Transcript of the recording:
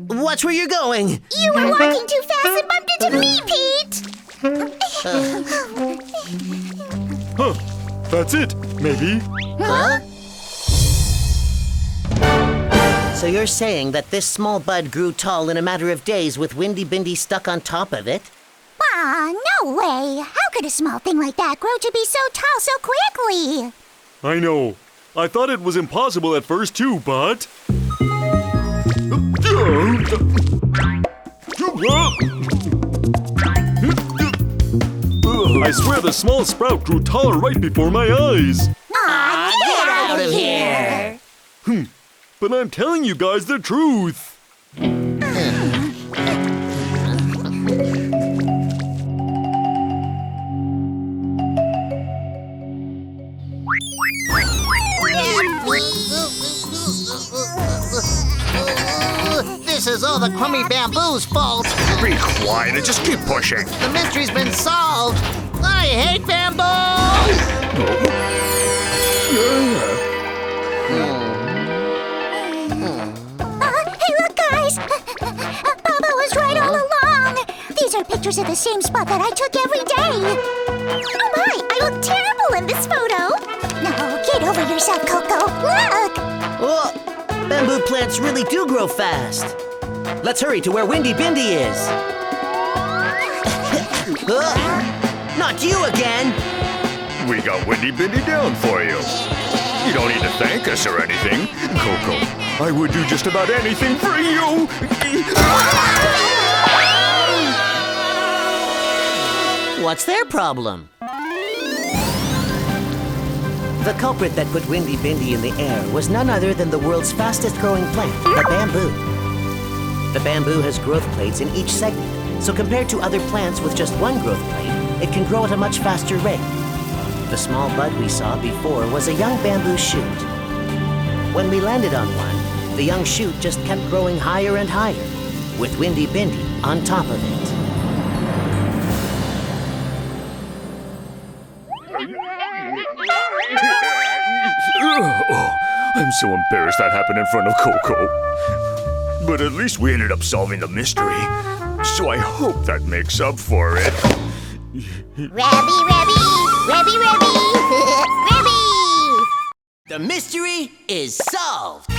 Watch where you're going. You were walking too fast and bumped into me, Pete. Huh. That's it, maybe. Huh? So you're saying that this small bud grew tall in a matter of days with Windy-Bindy stuck on top of it? Ah, no way. How could a small thing like that grow to be so tall so quickly? I know. I thought it was impossible at first too, but... I swear the small sprout grew taller right before my eyes. Aw, Get out of here! But I'm telling you guys the truth. This is all the crummy bamboo's fault. Be quiet and just keep pushing. The mystery's been solved. I hate bamboo! Hey, look, guys! Baba was right all along. These are pictures of the same spot that I took every day. Oh my, I look terrible in this photo. No, get over yourself, Coco. Look! Oh, bamboo plants really do grow fast. Let's hurry to where Windy-Bindy is. Not you again! We got Windy-Bindy down for you. You don't need to thank us or anything. Coco, I would do just about anything for you. What's their problem? The culprit that put Windy-Bindy in the air was none other than the world's fastest growing plant, the bamboo. The bamboo has growth plates in each segment, so compared to other plants with just one growth plate, it can grow at a much faster rate. The small bud we saw before was a young bamboo shoot. When we landed on one, the young shoot just kept growing higher and higher, with Windy-Bindy on top of it. Oh, I'm so embarrassed that happened in front of Coco. But at least we ended up solving the mystery. So I hope that makes up for it. Rabby, Rabby! Rabby! The The mystery is solved!